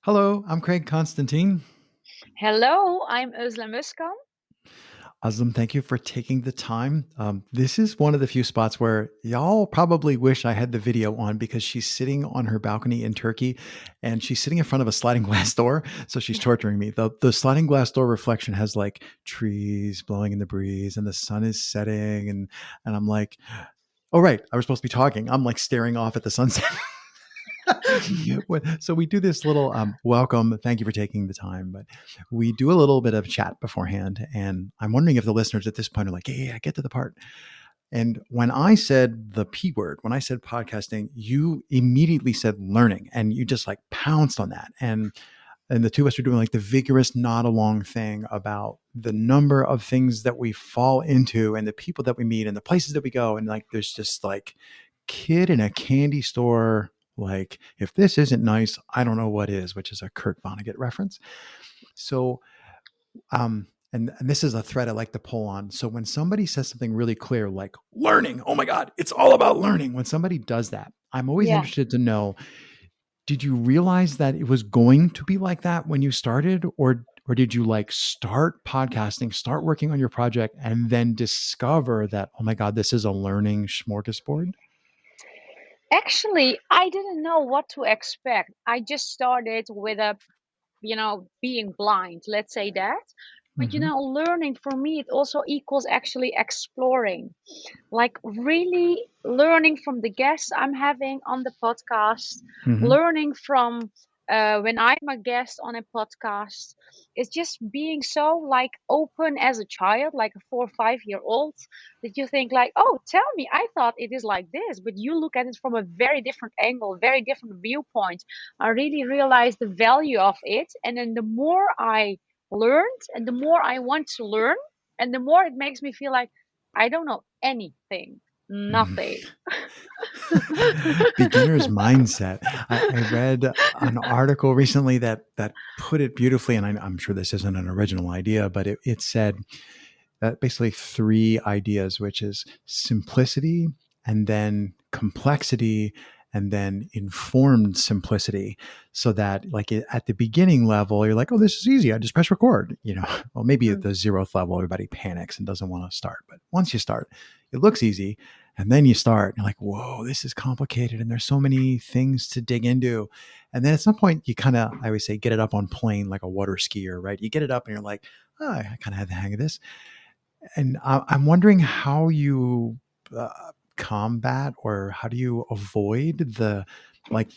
Hello, I'm Craig Constantine. Hello, I'm Özlem Özkan. Özlem, thank you for taking the time. This is one of the few spots where y'all probably wish I had the video on because she's sitting on her balcony in Turkey and she's sitting in front of a sliding glass door. So she's torturing me. The sliding glass door reflection has like trees blowing in the breeze and the sun is setting. And I'm like, oh, right. I was supposed to be talking. I'm like staring off at the sunset. So we do this little welcome. Thank you for taking the time. But we do a little bit of chat beforehand. And I'm wondering if the listeners at this point are like, yeah, get to the part. And when I said the P word, when I said podcasting, you immediately said learning and you just like pounced on that. And the two of us are doing like the vigorous nod along thing about the number of things that we fall into and the people that we meet and the places that we go. And like, there's just like kid in a candy store. Like, if this isn't nice, I don't know what is, which is a Kurt Vonnegut reference. So, and this is a thread I like to pull on. So when somebody says something really clear, like learning, oh my God, it's all about learning. When somebody does that, I'm always Yeah. interested to know, did you realize that it was going to be like that when you started, or did you like start podcasting, start working on your project, and then discover that, oh my God, this is a learning smorgasbord? Actually, I didn't know what to expect. I just started with being blind, let's say that. But Mm-hmm. learning for me, it also equals actually exploring, like really learning from the guests I'm having on the podcast, Mm-hmm. learning from when I'm a guest on a podcast. It's just being so like open as a child, like a 4 or 5 year old, that you think like, oh, tell me, I thought it is like this, but you look at it from a very different angle, very different viewpoint. I really realized the value of it, and then the more I learned, and the more I want to learn, and the more it makes me feel like I don't know anything. Nothing. Beginner's mindset. I read an article recently that put it beautifully, and I'm sure this isn't an original idea, but it said that basically three ideas, which is simplicity, and then complexity, and then informed simplicity. So that like at the beginning level, you're like, oh, this is easy. I just press record. Well, maybe at Mm, the 0th level, everybody panics and doesn't want to start. But once you start, it looks easy. And then you start, and you're like, whoa, this is complicated. And there's so many things to dig into. And then at some point, you kind of, I always say, get it up on plane like a water skier, right? You get it up and you're like, oh, I kind of have the hang of this. And I'm wondering how you combat, or how do you avoid the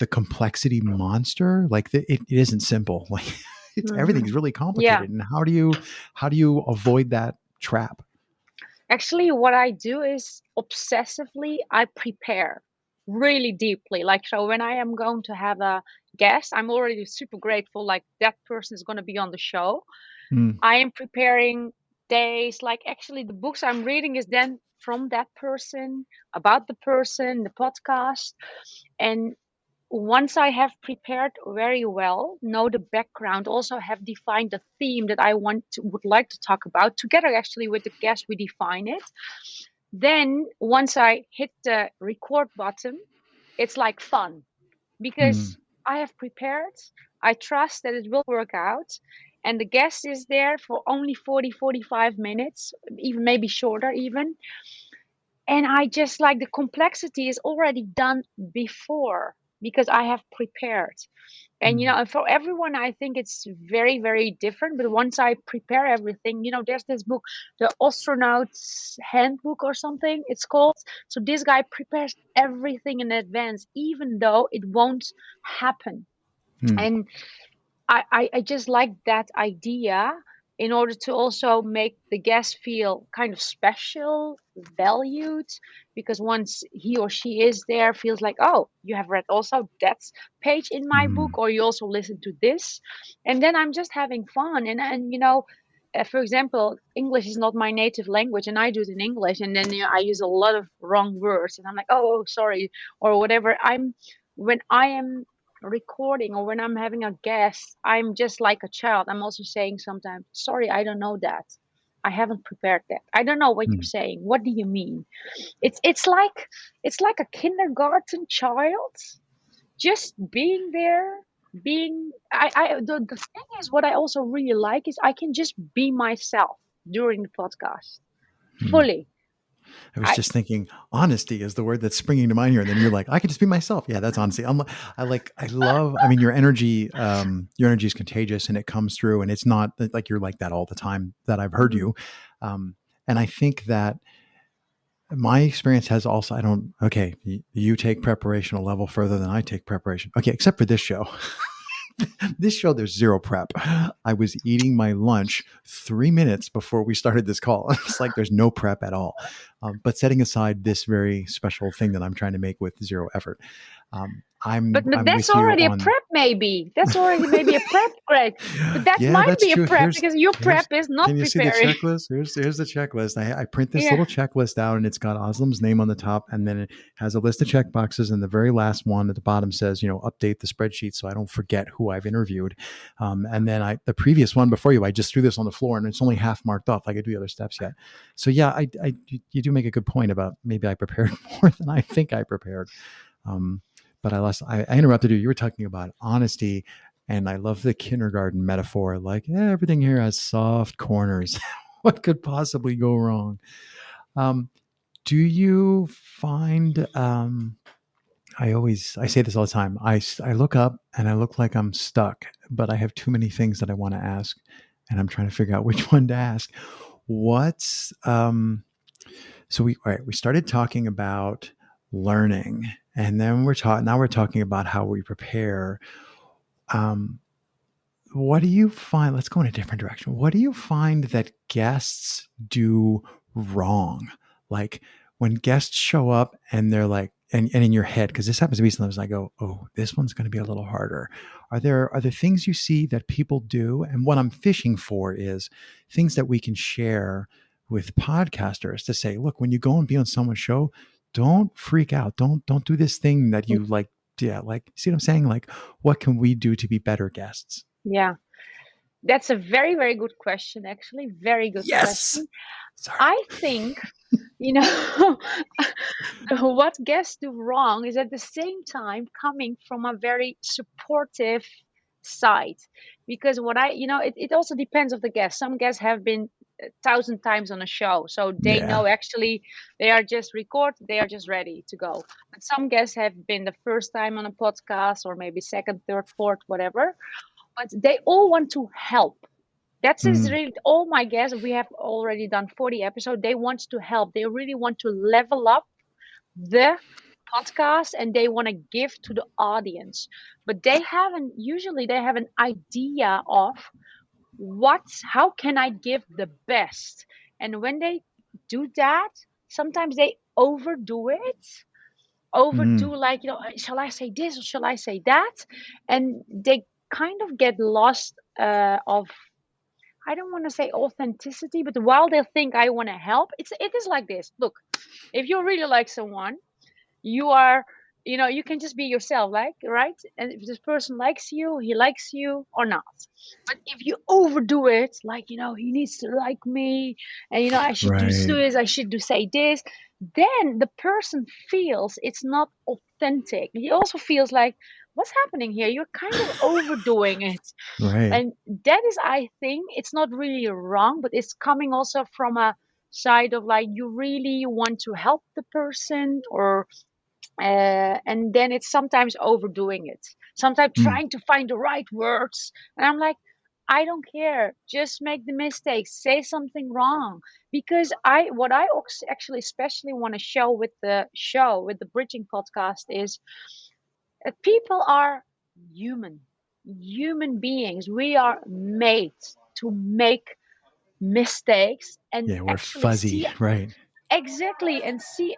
complexity monster? Like it isn't simple. Like it's everything's mhm. really Yeah. complicated. And how do you avoid that trap? Actually, what I do is obsessively, I prepare really deeply. Like, so when I am going to have a guest, I'm already super grateful, like, that person is going to be on the show. Mm, I am preparing days, like, actually, the books I'm reading is then from that person, about the person, the podcast. And once I have prepared very well, know the background, also have defined the theme that would like to talk about together actually with the guest, we define it. Then once I hit the record button, it's like fun mm, because I have prepared. I trust that it will work out. And the guest is there for only 40, 45 minutes, even maybe shorter even. And I just like the complexity is already done before because I have prepared. And mm, and for everyone, I think it's very, very different. But once I prepare everything, there's this book, the Astronaut's Handbook or something, it's called. So this guy prepares everything in advance, even though it won't happen. mm, And I just like that idea in order to also make the guest feel kind of special, valued, because once he or she is there, feels like, oh, you have read also that page in my mm, book, or you also listen to this, and then I'm just having fun. For example, English is not my native language, and I do it in English, and then I use a lot of wrong words, and I'm like, oh, sorry, or whatever. When I am recording or when I'm having a guest, I'm just like a child. I'm also saying sometimes, sorry, I don't know that. I haven't prepared that. I don't know what you're mm. saying. What do you mean? It's like a kindergarten child just being there. being the thing is, what I also really like is I can just be myself during the podcast Hmm. fully. I was I just thinking honesty is the word that's springing to mind here. And then you're like, I could just be myself. Yeah, that's honesty. I love, I mean, your energy is contagious and it comes through, and it's not like you're like that all the time that I've heard Mhm. you. And I think that my experience has also, I don't, okay, you take preparation a level further than I take preparation. Okay, except for this show. This show, there's zero prep. I was eating my lunch 3 minutes before we started this call. It's like there's no prep at all. But setting aside this very special thing that I'm trying to make with zero effort, but I'm that's with you already a on. prep, maybe. That's already maybe a prep, Greg. But that Yeah, might that's be a true. prep because your prep Here's is can not you see the preparing. checklist? Here's the checklist. I print this Yeah. little checklist out, and it's got Oslam's name on the top, and then it has a list of check boxes, and the very last one at the bottom says, update the spreadsheet so I don't forget who I've interviewed. And then the previous one before you, I just threw this on the floor, and it's only half marked off. I could do the other steps yet. So yeah, you do make a good point about maybe I prepared more than I think I prepared. Um, but I interrupted you. You were talking about honesty, and I love the kindergarten metaphor. Like, everything here has soft corners. What could possibly go wrong? Um, do you find? I say this all the time. I look up and I look like I'm stuck, but I have too many things that I want to ask, and I'm trying to figure out which one to ask. What's so we all right, we started talking about learning, and then we're talking about how we prepare. Um, what do you find? Let's go in a different direction. What do you find that guests do wrong? Like when guests show up and they're like, and in your head, because this happens to me sometimes, I go, oh, this one's going to be a little harder. Are there things you see that people do? And what I'm fishing for is things that we can share with podcasters to say, look, when you go and be on someone's show, don't freak out. Don't do this thing that you like. Yeah, like, see what I'm saying? Like, what can we do to be better guests? Yeah. That's a very, very good question, actually. Very good Yes. question. Sorry. I think, you know, what guests do wrong is at the same time coming from a very supportive side. Because it also depends of the guest. Some guests have been 1,000 times on a show, so they Yeah. know actually they are just record, they are just ready to go. But some guests have been the first time on a podcast, or maybe second, third, fourth, whatever, but they all want to help. That's is Mm, really all my guests. We have already done 40 episodes. They want to help. They really want to level up the podcast, and they want to give to the audience. But they have an idea of how can I give the best. And when they do that, sometimes they overdo it. mm, Overdo, like, shall I say this or shall I say that? And they kind of get lost of, I don't want to say authenticity, but while they think I want to help, it is like this. Look, if you really like someone, you are, you can just be yourself, like, right? And if this person likes you, he likes you or not. But if you overdo it, like, he needs to like me, and I should do right. this, I should do say this, then the person feels it's not authentic. He also feels like, what's happening here? You're kind of overdoing it. Right. And that is, I think, it's not really wrong, but it's coming also from a side of, like, you really want to help the person, or and then it's sometimes overdoing it, sometimes Mm, trying to find the right words, and I'm like, I don't care, just make the mistakes, say something wrong. Because what I actually especially want to show with the bridging podcast is that people are human human beings. We are made to make mistakes and yeah, we're actually fuzzy. see Right. exactly, and see.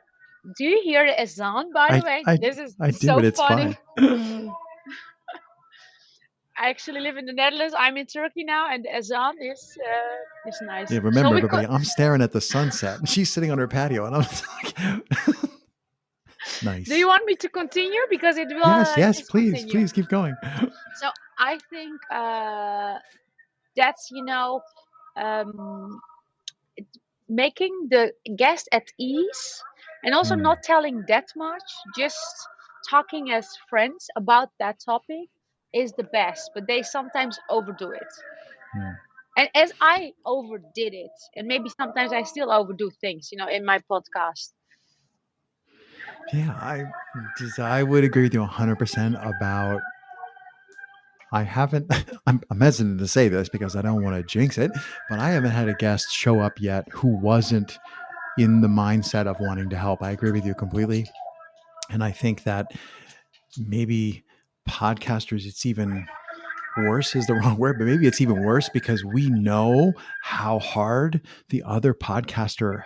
Do you hear the azan, by I, the way? I, This is I do, so but it's funny. fine. I actually live in the Netherlands. I'm in Turkey now, and the azan is nice. Yeah, So remember, we could. everybody, I'm staring at the sunset, and she's sitting on her patio, and I'm like, Do you nice. want me to continue? Because it will Yes, yes, just please, continue. please keep going. So I think that's um, making the guest at ease, and also Mm, not telling that much, just talking as friends about that topic. is the best, but they sometimes overdo it. Mm. And as I overdid it, and maybe sometimes I still overdo things, in my podcast. Yeah, I would agree with you 100% about. I haven't. I'm hesitant to say this because I don't want to jinx it, but I haven't had a guest show up yet who wasn't in the mindset of wanting to help. I agree with you completely, and I think that maybe podcasters, it's even worse is the wrong word, but maybe it's even worse because we know how hard the other podcaster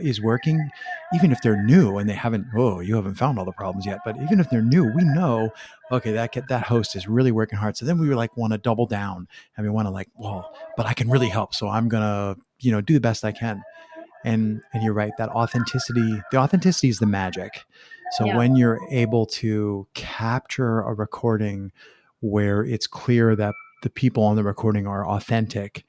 is working, even if they're new and they haven't, oh, you haven't found all the problems yet. But even if they're new, we know, okay, that host is really working hard. So then we like want to double down and we want to like, well, but I can really help. So I'm going to, do the best I can. And you're right, that the authenticity is the magic. So Yeah, when you're able to capture a recording where it's clear that the people on the recording are authentic,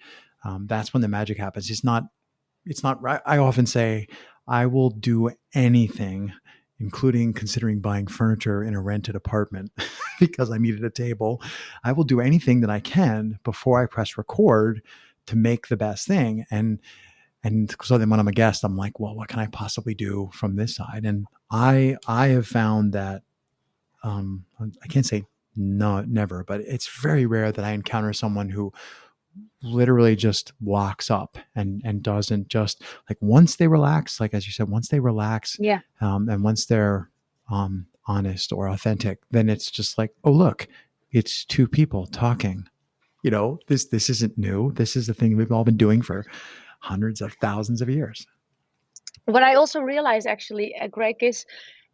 that's when the magic happens. It's not right. I often say I will do anything, including considering buying furniture in a rented apartment because I needed a table. I will do anything that I can before I press record to make the best thing. And so then when I'm a guest, I'm like, well, what can I possibly do from this side? And I have found that, I can't say no, never, but it's very rare that I encounter someone who literally just walks up and doesn't just, like, once they relax, like as you said, once they relax, yeah. and once they're honest or authentic, then it's just like, oh look, it's two people talking. This isn't new. This is the thing we've all been doing for hundreds of thousands of years. What I also realized actually, Greg, is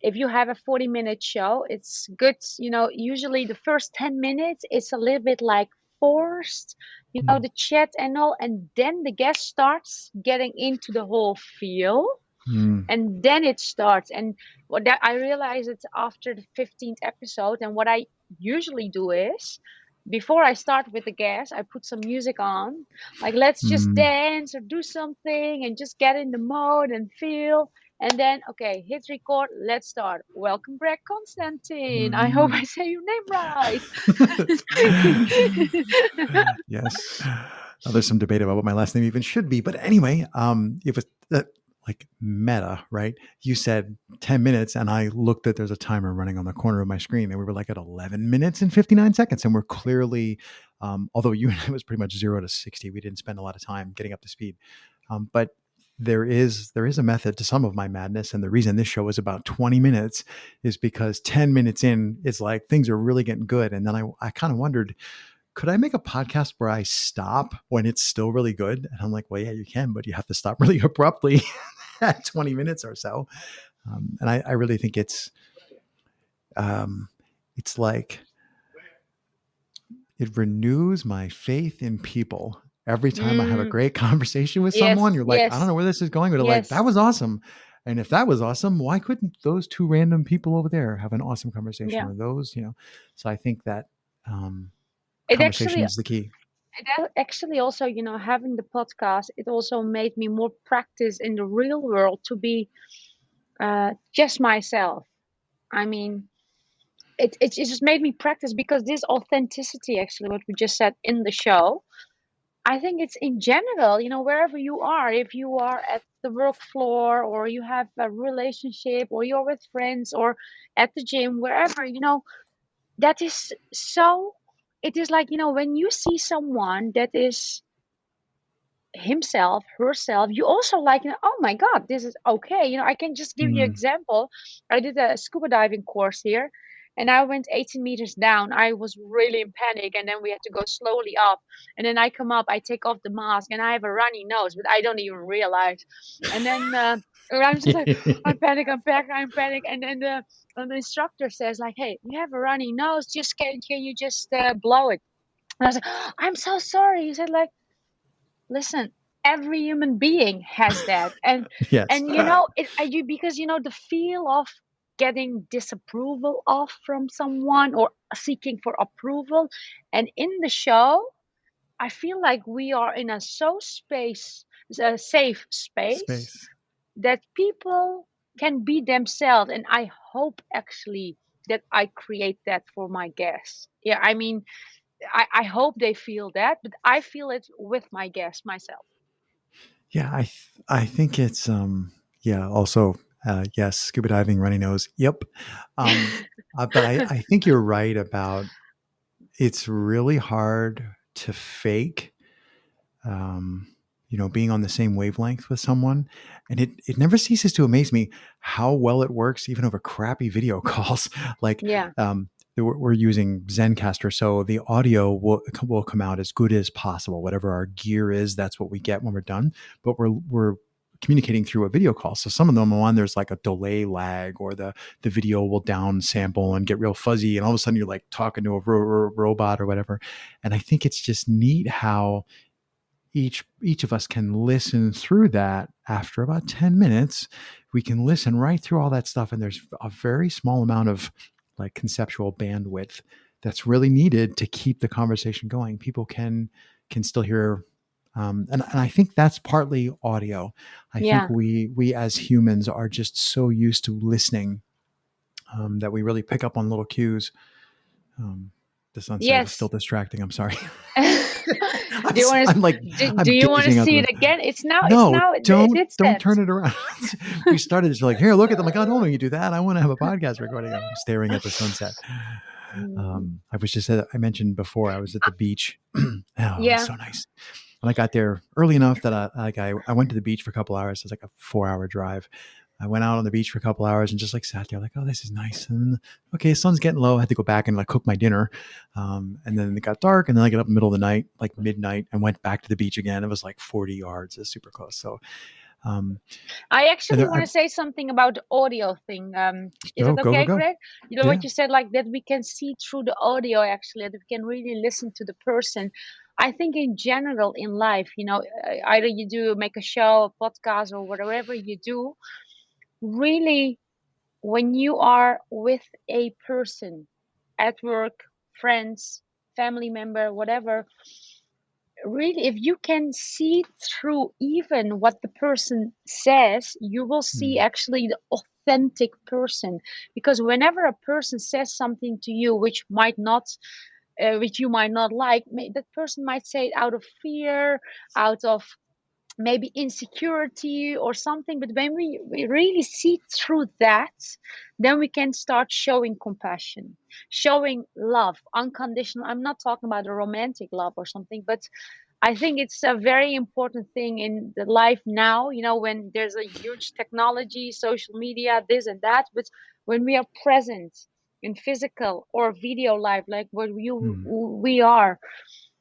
if you have a 40-minute show, it's good. Usually the first 10 minutes, it's a little bit like forced, Mm. the chat and all. And then the guest starts getting into the whole feel. Mm. And then it starts. And what that I realize it's after the 15th episode. And what I usually do is before I start with the guest, I put some music on, like let's just Mm. dance or do something and just get in the mode and feel. And then, okay, hit record, let's start. Welcome, Greg Constantine. I hope I Mm. say your name right. Yes. Now, there's some debate about what my last name even should be, but anyway, it was like meta, right? You said 10 minutes, and I looked at there's a timer running on the corner of my screen, and we were like at 11 minutes and 59 seconds, and we're clearly, although you and I was pretty much 0 to 60, we didn't spend a lot of time getting up to speed, but there is a method to some of my madness, and the reason this show is about 20 minutes is because 10 minutes in, it's like things are really getting good, and then I kind of wondered, could I make a podcast where I stop when it's still really good? And I'm like, well, yeah, you can, but you have to stop really abruptly at 20 minutes or so. And I really think it's like it renews my faith in people. Every time I have a Mm, great conversation with someone, yes, you're like, I don't yes, know where this is going, but like, that yes. was awesome. And if that was awesome, why couldn't those two random people over there have an awesome conversation, Yeah. or those? So I think that um, It conversation actually is the key. actually also, having the podcast, it also made me more practice in the real world to be just myself. I mean, it just made me practice because this authenticity, actually, what we just said in the show, I think it's in general, wherever you are, if you are at the work floor or you have a relationship or you're with friends or at the gym, wherever, that is so, it is like, when you see someone that is himself, herself, you also like, oh my God, this is okay. I can just give you an Mm. example. I did a scuba diving course here and I went 18 meters down. I was really in panic and then we had to go slowly up. And then I come up, I take off the mask and I have a runny nose, but I don't even realize. And then I'm just like, I'm panic, I'm panic. And then the instructor says like, hey, you have a runny nose. Just can you just blow it? And I was like, I'm so sorry. He said like, listen, every human being has that. Yes. And you because the feel of getting disapproval of from someone or seeking for approval. And in the show, I feel like we are in a safe space Space. that people can be themselves. And I hope actually that I create that for my guests. Yeah, I mean, I hope they feel that, but I feel it with my guests myself. Yeah, I think it's yeah, also yes, scuba diving, runny nose. Yep. Um but I think you're right about it's really hard to fake um, being on the same wavelength with someone. And it never ceases to amaze me how well it works, even over crappy video calls. Like, Yeah, we're using Zencaster, so the audio will come out as good as possible. Whatever our gear is, that's what we get when we're done. But we're communicating through a video call. So some of them on there's like a delay lag, or the video will down sample and get real fuzzy, and all of a sudden you're like talking to a robot or whatever. And I think it's just neat how each of us can listen through that. After about 10 minutes we can listen right through all that stuff, and there's a very small amount of like conceptual bandwidth that's really needed to keep the conversation going. People can still hear and I think that's partly audio. I think yeah, we as humans are just so used to listening that we really pick up on little cues. um, the sunset is still yes. distracting. I'm sorry. Do you want to I'm like do I'm you want to gazing out the see window. it again? It's No, now it's don't that. turn it around. We started just like, here, look at them. Like, oh, don't make you do that. I want to have a podcast recording. I'm staring at the sunset. Mm, I was just I mentioned before I was at the beach. Oh, it was yeah. so nice. And I got there early enough that I went to the beach for a couple hours. It was like a 4 hour drive. I went out on the beach for a couple hours and just like sat there like, oh, this is nice. And okay, sun's getting low. I had to go back and like cook my dinner. And then it got dark, and then I got up in the middle of the night, like midnight, and went back to the beach again. It was like 40 yards. It's super close. So, um, I and actually then want to say something about the audio thing. Is go, it go, go, okay, go. Greg? You know Yeah. what you said, like that we can see through the audio actually, that we can really listen to the person. I think in general in life, either you do make a show, a podcast, or whatever you do, really, when you are with a person at work, friends, family member, whatever, really, if you can see through even what the person says, you will see Mm, actually the authentic person. Because whenever a person says something to you which might not which you might not like, that person might say it out of fear, out of maybe insecurity or something. But when we really see through that, then we can start showing compassion, showing love, unconditional. I'm not talking about a romantic love or something, but I think it's a very important thing in the life now, when there's a huge technology, social media, this and that. But when we are present in physical or video life, like what mm, we are,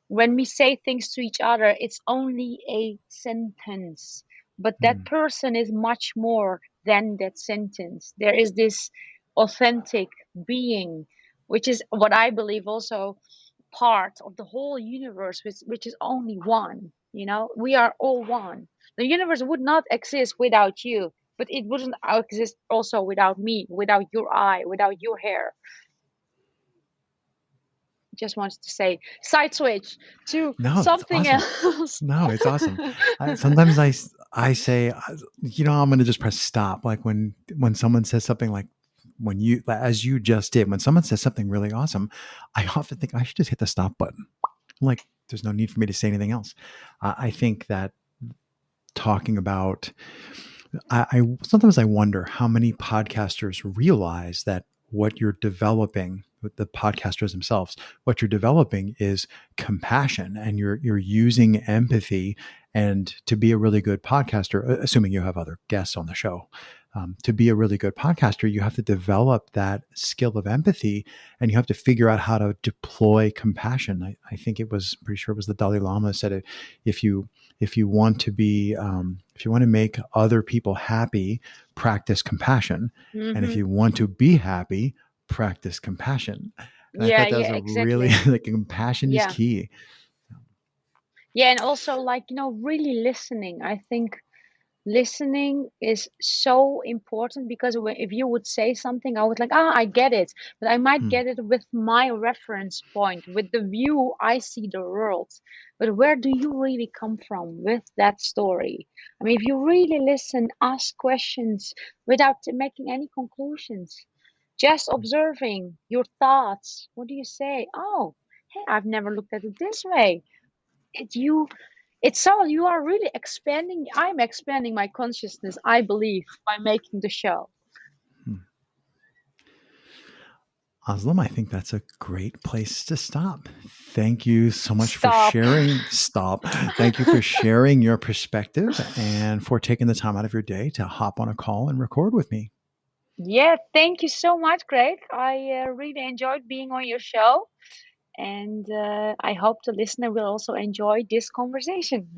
when we say things to each other, it's only a sentence. But that mm, person is much more than that sentence. There is this authentic being, which is what I believe also part of the whole universe, which is only one. We are all one. The universe would not exist without you, but it wouldn't exist also without me, without your eye, without your hair. Just wanted to say, side switch to no, that's something awesome. else. No, it's awesome. Sometimes I say, I'm going to just press stop. Like when someone says something like when you, as you just did, when someone says something really awesome, I often think I should just hit the stop button. Like, there's no need for me to say anything else. I think that talking about, I sometimes I wonder how many podcasters realize that what you're developing with the podcasters themselves, what you're developing is compassion, and you're using empathy. And to be a really good podcaster, assuming you have other guests on the show, to be a really good podcaster, you have to develop that skill of empathy, and you have to figure out how to deploy compassion. I think it was pretty sure it was the Dalai Lama said it. If you if you want to be if you want to make other people happy, practice compassion. And if Hmm. you want to be happy, practice compassion. And I Yeah, thought that was yeah, a really exactly. like compassion is Yeah. key. Yeah, and also, like, really listening. I think listening is so important, because if you would say something, I would like, I get it, but I might Hmm. get it with my reference point, with the view I see the world. But where do you really come from with that story? I mean, if you really listen, ask questions without making any conclusions, Just observing your thoughts. What do you say? Oh, hey, I've never looked at it this way. It you it's so you are really expanding. I'm expanding my consciousness, I believe, by making the show. Hmm. Aslam, I think that's a great place to stop. Thank you so much for Stop. sharing. Stop. Thank you for sharing your perspective and for taking the time out of your day to hop on a call and record with me. Yeah, thank you so much, Greg. I really enjoyed being on your show, and I hope the listener will also enjoy this conversation.